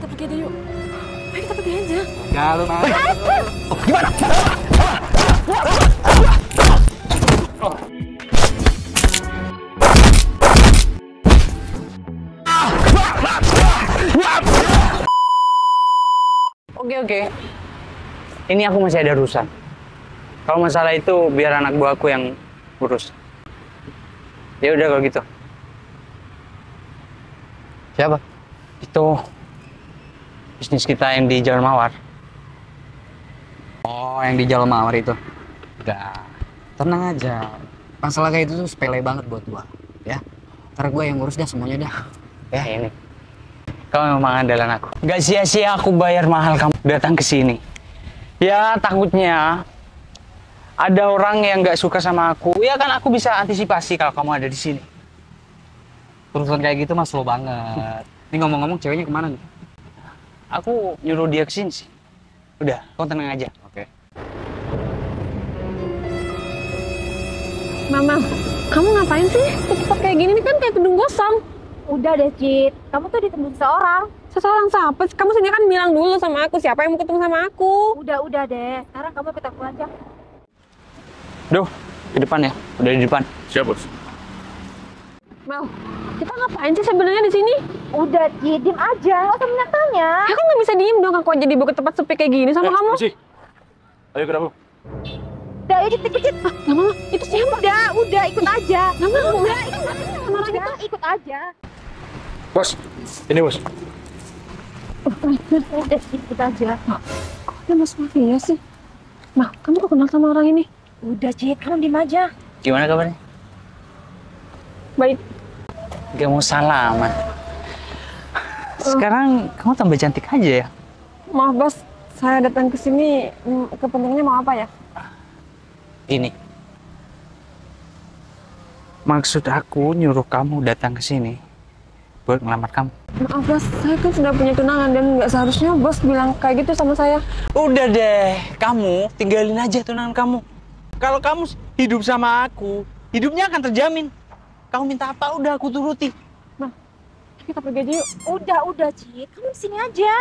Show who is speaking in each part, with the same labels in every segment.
Speaker 1: kita pergi aja yuk. Ayo kita pergi aja.
Speaker 2: Enggak, lu mau.
Speaker 3: Gimana?
Speaker 2: Oke. Ini aku masih ada urusan. Kalau masalah itu biar anak buahku yang urus. Ya udah kalau gitu.
Speaker 3: Siapa?
Speaker 2: Itu bisnis kita yang di Jalan Mawar.
Speaker 3: Oh, yang di Jalan Mawar itu. Udah, tenang aja. Masalah kayak itu tuh sepele banget buat gua, ya. Ntar gua yang ngurus dah semuanya dah.
Speaker 2: Ya ini. Kamu memang andalan aku. Gak sia-sia aku bayar mahal kamu datang ke sini. Ya takutnya ada orang yang gak suka sama aku. Ya kan aku bisa antisipasi kalau kamu ada di sini.
Speaker 3: Urusan kayak gitu mah slow banget. Ini ngomong-ngomong ceweknya kemana nih?
Speaker 2: Aku nyuruh dia ke sini sih. Udah, kamu tenang aja.
Speaker 3: Oke.
Speaker 1: Mama, kamu ngapain sih? Cepat kayak gini nih kan kayak gedung kosong.
Speaker 4: Udah deh, Cit. Kamu tuh ditunggu seseorang.
Speaker 1: Seseorang siapa? Kamu sini kan bilang dulu sama aku siapa yang mau ketemu sama aku.
Speaker 4: Udah deh. Sekarang kamu ikut aku aja.
Speaker 2: Duh, ke depan ya. Udah di depan.
Speaker 5: Siap, Bos.
Speaker 1: Mel, kita ngapain sih sebenarnya di sini?
Speaker 4: Udah, Cit. Diem aja. Nggak usah tanya.
Speaker 1: Aku nggak bisa diem dong. Aku aja dibawa ke tempat sepi kayak gini sama kamu.
Speaker 5: Masih. Ayo ke dapur.
Speaker 4: Udah, ayo Cit, ikut, Cit.
Speaker 1: Mama, itu siapa?
Speaker 4: Udah, ikut aja.
Speaker 1: Mama,
Speaker 4: Udah, ikut aja. Sama orang itu, ikut aja.
Speaker 5: Bos, ini bos.
Speaker 4: Udah, ikut aja.
Speaker 1: kok dia Mas Mafia sih? Ma, kamu kok kenal sama orang ini?
Speaker 4: Udah, Cit. Kamu diem aja.
Speaker 2: Gimana kabarnya?
Speaker 1: Baik.
Speaker 2: Gak mau salaman. Sekarang kamu tambah cantik aja ya.
Speaker 1: Maaf bos, saya datang ke sini kepentingannya mau apa ya?
Speaker 2: Ini. Maksud aku nyuruh kamu datang ke sini buat ngelamar kamu.
Speaker 1: Maaf bos, saya kan sudah punya tunangan dan nggak seharusnya bos bilang kayak gitu sama saya.
Speaker 2: Udah deh, kamu tinggalin aja tunangan kamu. Kalau kamu hidup sama aku, hidupnya akan terjamin. Kamu minta apa, udah aku turuti.
Speaker 1: Ma, kita pergi aja yuk.
Speaker 4: Udah, Cit. Kamu di sini aja.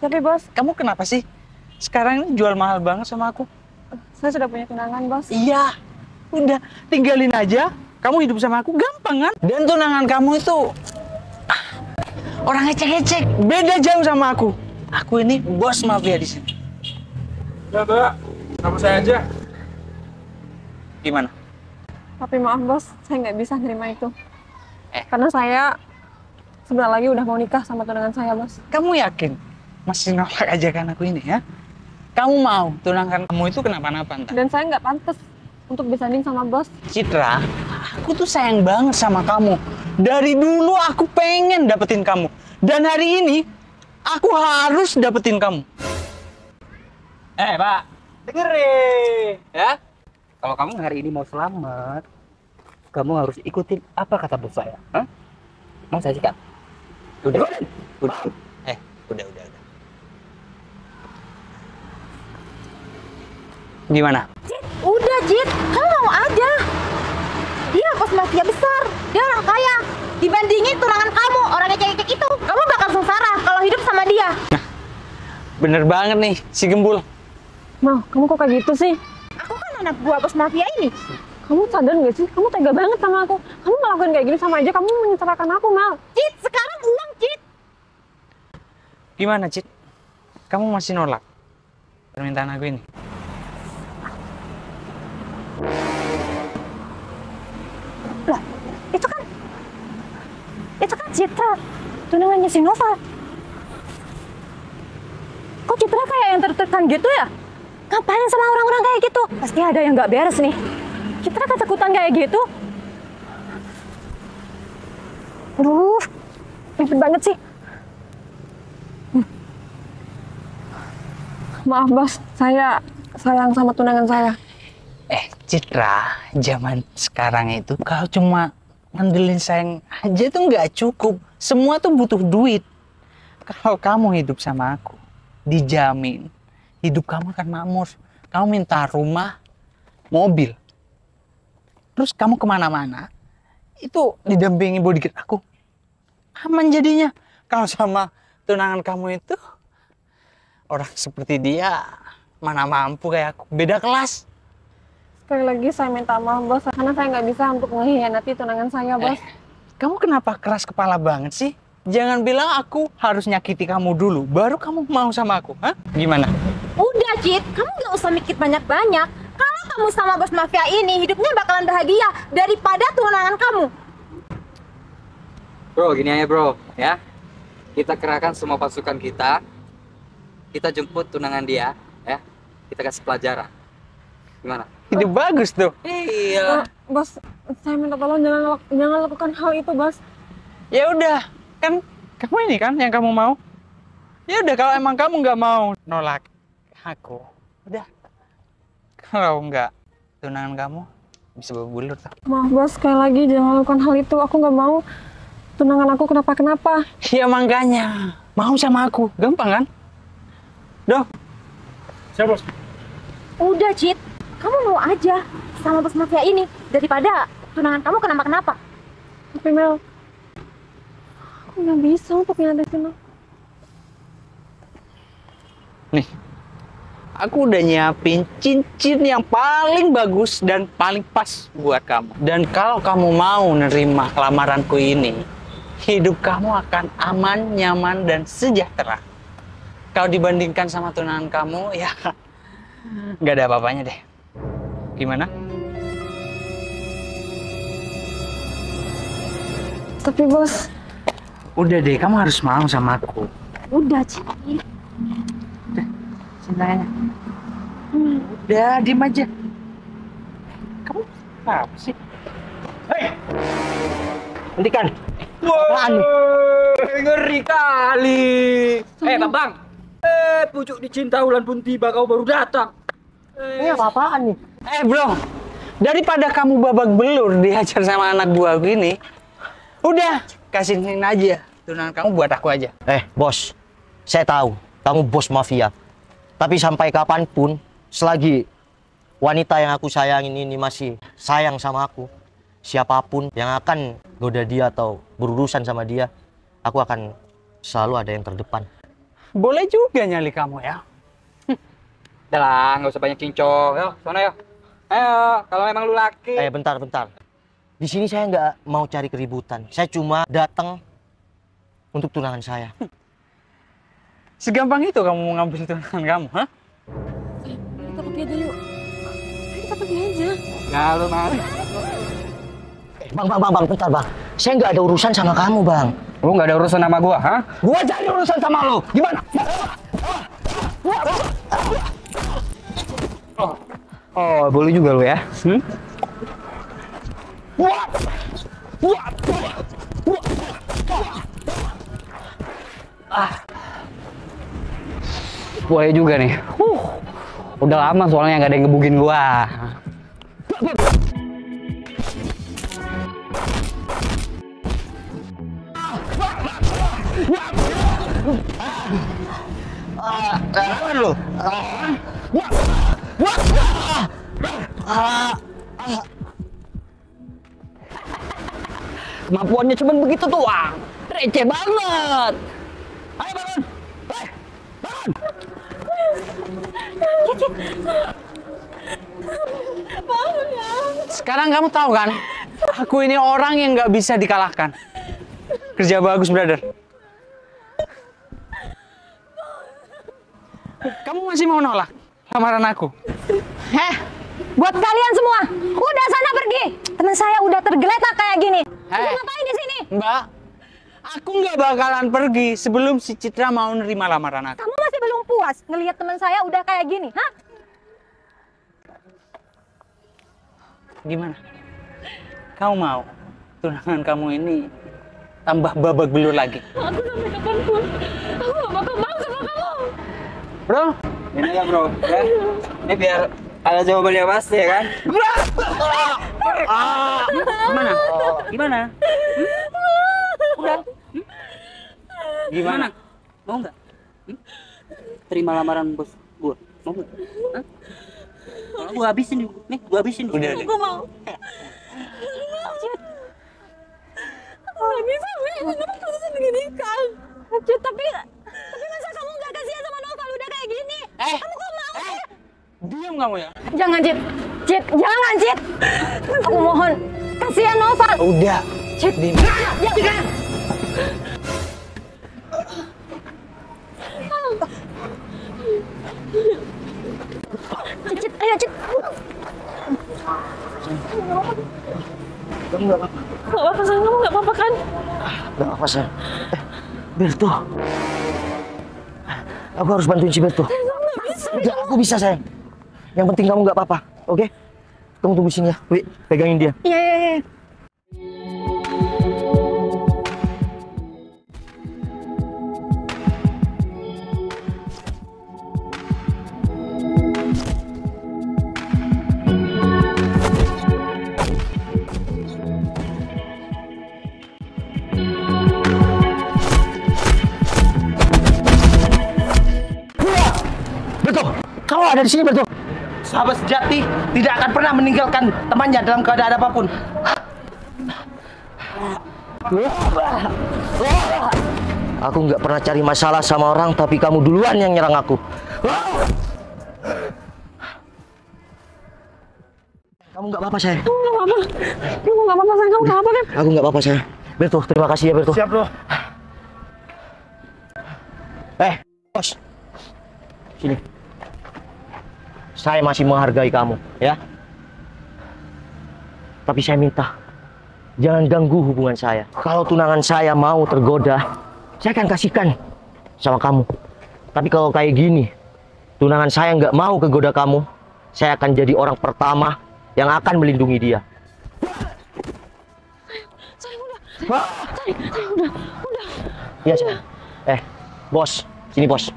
Speaker 1: Tapi bos,
Speaker 2: Kamu kenapa sih sekarang ini jual mahal banget sama aku?
Speaker 1: saya sudah punya tunangan bos.
Speaker 2: Iya, udah tinggalin aja. Kamu hidup sama aku gampang kan? Dan tunangan kamu itu orang ecek-ecek, beda jauh sama aku. Aku ini bos mafia di sini.
Speaker 5: Mbak, sama saya aja.
Speaker 2: Gimana?
Speaker 1: Tapi maaf bos, saya nggak bisa nerima itu.
Speaker 2: Eh.
Speaker 1: Karena saya sebentar lagi udah mau nikah sama tunangan saya bos.
Speaker 2: Kamu yakin masih nolak ajakan aku ini ya? Kamu mau tunangan kamu itu kenapa-napa ntar?
Speaker 1: Dan saya nggak pantas untuk disanding sama bos.
Speaker 2: Citra, aku tuh sayang banget sama kamu. Dari dulu aku pengen dapetin kamu. Dan hari ini, aku harus dapetin kamu.
Speaker 3: Pak, dengerin ya. Kalau kamu hari ini mau selamat, kamu harus ikutin apa kata bos saya. Hah? Mau saya sikat? Udah.
Speaker 2: Udah. Gimana?
Speaker 4: Udah, Cit. Kamu mau aja. Dia bos mafia besar. Dia orang kaya. Dibandingin tunangan kamu, orang ecek-ecek itu. Kamu bakal sengsara kalau hidup sama dia.
Speaker 2: Bener banget nih, si Gembul.
Speaker 1: Mal, kamu kok kayak gitu sih?
Speaker 4: Aku kan anak buah bos mafia ini.
Speaker 1: Kamu sadar nggak sih? Kamu tega banget sama aku. Kamu melakukan kayak gini sama aja kamu menyesalkan aku, Mal.
Speaker 4: Cit, sekarang uang, Cit.
Speaker 2: Gimana, Cit? Kamu masih nolak permintaan aku ini?
Speaker 4: Lah, itu kan Citra, tunangannya si Nova. Kok Citra kayak yang tertekan gitu ya? Ngapain sama orang-orang kayak gitu? Pasti ada yang nggak beres nih. Citra ketakutan kayak gitu. Aduh, ribet banget sih.
Speaker 1: Maaf bos, saya sayang sama tunangan saya.
Speaker 2: Citra, zaman sekarang itu kalau cuma ngandelin sayang aja tuh nggak cukup. Semua tuh butuh duit. Kalau kamu hidup sama aku, dijamin hidup kamu akan makmur. Kamu minta rumah, mobil. Terus kamu kemana-mana, itu didampingi bodyguard aku. Aman jadinya. Kalau sama tunangan kamu itu, orang seperti dia mana mampu kayak aku. Beda kelas.
Speaker 1: Sekali lagi saya minta maaf bos, karena saya nggak bisa untuk mengkhianati tunangan saya bos.
Speaker 2: Kamu kenapa keras kepala banget sih? Jangan bilang aku harus nyakiti kamu dulu, baru kamu mau sama aku. Hah? Gimana?
Speaker 4: Udah, Cid, kamu nggak usah mikir banyak-banyak. Kalau kamu sama bos mafia ini, hidupnya bakalan bahagia daripada tunangan kamu.
Speaker 3: Bro, gini aja bro, ya. Kita kerahkan semua pasukan kita. Kita jemput tunangan dia, ya. Kita kasih pelajaran. Gimana?
Speaker 2: Itu bagus tuh.
Speaker 3: Iya.
Speaker 1: Bos, saya minta tolong jangan lakukan hal itu bos.
Speaker 2: Ya udah, kan kamu ini kan yang kamu mau. Ya udah, kalau emang kamu nggak mau nolak aku, udah. Kalau nggak, tunangan kamu bisa berbulur tuh.
Speaker 1: Maaf bos, sekali lagi jangan lakukan hal itu. Aku nggak mau tunangan aku kenapa-kenapa.
Speaker 2: Ya makanya, mau sama aku, gampang kan? Doh,
Speaker 5: Siap, Bos.
Speaker 4: Udah, Cid, kamu mau aja sama bos mafia ini daripada tunangan kamu kenapa-kenapa.
Speaker 1: Tapi Mel, aku nggak bisa untuk nyadesin.
Speaker 2: nih, aku udah nyiapin cincin yang paling bagus dan paling pas buat kamu. Dan kalau kamu mau nerima lamaranku ini, hidup kamu akan aman, nyaman, dan sejahtera. Kalau dibandingkan sama tunangan kamu, ya nggak ada apa-apanya deh. Gimana?
Speaker 1: Tapi bos,
Speaker 2: Udah deh, kamu harus mau sama aku.
Speaker 4: Udah, Cid.
Speaker 2: Cintanya. Udah, diem aja. Kamu apa sih?
Speaker 3: Hentikan. Apaan nih? Ngeri kali. Bang. Pucuk dicinta ulan pun tiba, kau baru datang.
Speaker 2: Ini apa-apaan nih? Bro, daripada kamu babak belur dihajar sama anak buah gini, udah, kasihin aja tunangan kamu buat aku aja.
Speaker 6: Bos, saya tahu kamu bos mafia. Tapi sampai kapanpun, selagi wanita yang aku sayangin ini masih sayang sama aku, siapapun yang akan goda dia atau berurusan sama dia, aku akan selalu ada yang terdepan.
Speaker 2: Boleh juga nyali kamu ya.
Speaker 3: Udah lah, nggak usah banyak cincong. Yo, sana yo. Ayo, kalau memang lu laki.
Speaker 6: Bentar. Di sini saya nggak mau cari keributan. Saya cuma datang untuk tunangan saya.
Speaker 2: Segampang itu kamu mau ngambil tunangan kamu, hah?
Speaker 1: kita pergi aja yuk. Ayo kita pergi aja.
Speaker 3: Ya lu mari.
Speaker 6: Bang, bentar bang. Saya nggak ada urusan sama kamu bang.
Speaker 3: Lu nggak ada urusan sama gua, hah?
Speaker 6: Gua cari urusan sama lo. Gimana?
Speaker 3: Oh, boleh juga lu ya. Boleh juga nih. Udah lama soalnya nggak ada yang ngebugin gua.
Speaker 6: Lawan lo.
Speaker 3: Kemampuannya cuma begitu doang. Receh banget. Ayo bangun.
Speaker 2: Sekarang kamu tahu kan, aku ini orang yang nggak bisa dikalahkan. Kerja bagus, brother. Kamu masih mau nolak lamaran aku?
Speaker 4: Buat kalian semua, udah sana pergi. Teman saya udah tergeletak kayak gini. Udah ngapain di sini?
Speaker 2: Mbak, aku nggak bakalan pergi sebelum si Citra mau nerima lamaran aku.
Speaker 4: Kamu masih belum puas ngelihat teman saya udah kayak gini, hah?
Speaker 2: Gimana? Kamu mau tunangan kamu ini tambah babak belur lagi?
Speaker 1: Aku sampai kapanpun, aku gak bakal mau sama kamu.
Speaker 2: Bro,
Speaker 3: Ini ya bro, ya. Ini biar ada jawaban yang pasti ya kan?
Speaker 2: gimana? Gimana?
Speaker 3: Udah. Gimana? Mau nggak? Terima lamaran bos gua. Mau nggak? Hah? Kalau gua habisin nih, gua habisin.
Speaker 2: Udah.
Speaker 1: Aku mau. Aku gak bisa, kenapa kamu bisa begini kan? Cid, tapi masa kamu nggak kasihan sama Noval udah kayak gini? Kamu kok mau sih?
Speaker 2: Diam kamu ya.
Speaker 1: Jangan, Cid. Cid, jangan, Cid. Aku mohon, kasihan Noval.
Speaker 2: Udah.
Speaker 1: Cid, jangan. Cid, ayo, Cid.
Speaker 6: Kamu nggak apa-apa?
Speaker 1: Nggak apa-apa, sayang. Kamu nggak apa-apa kan?
Speaker 6: Nggak apa sayang. Berto. Aku harus bantuin si Berto. Udah, aku bisa sayang. Yang penting kamu nggak apa-apa, oke? Kamu tunggu sini ya, Wi, pegangin dia.
Speaker 1: Iya, iya, iya.
Speaker 6: Berto, kamu ada di sini Berto.
Speaker 3: Sahabat sejati tidak akan pernah meninggalkan temannya dalam keadaan apapun.
Speaker 6: Aku nggak pernah cari masalah sama orang, tapi kamu duluan yang nyerang aku. Kamu nggak apa-apa sayang.
Speaker 1: Kamu nggak apa-apa. Kamu nggak apa-apa, sayang. Kamu nggak apa-apa kan?
Speaker 6: Aku nggak apa-apa sayang. Berto, terima kasih ya Berto.
Speaker 3: Siap, Bro.
Speaker 6: Bos, sini. Saya masih menghargai kamu, ya. Tapi saya minta, jangan ganggu hubungan saya. Kalau tunangan saya mau tergoda, saya akan kasihkan sama kamu. Tapi kalau kayak gini, tunangan saya nggak mau kegoda kamu, saya akan jadi orang pertama yang akan melindungi dia.
Speaker 1: Sayang, udah. Sayang, udah.
Speaker 6: Iya, sayang. Bos, sini bos.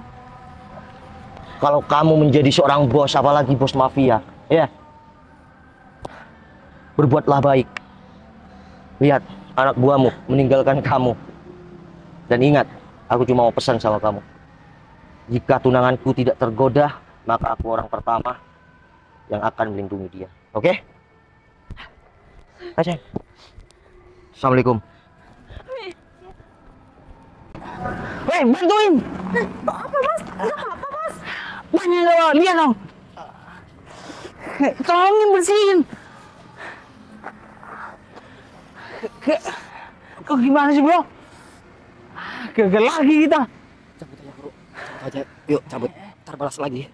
Speaker 6: Kalau kamu menjadi seorang bos, apalagi bos mafia, ya, berbuatlah baik. Lihat anak buahmu meninggalkan kamu. Dan ingat, aku cuma mau pesan sama kamu. Jika tunanganku tidak tergoda, maka aku orang pertama yang akan melindungi dia. Oke? Ayo, Assalamualaikum.
Speaker 2: Weh, bantuin.
Speaker 4: Apa, Bos? Nggak apa-apa, Bos.
Speaker 2: Banyak loh, lihat dong. Tolongin bersihin. Kok gimana sih bro? Gagal lagi kita.
Speaker 3: Cabut aja, Bro. Cabut aja. Yuk, cabut. Ntar balas lagi.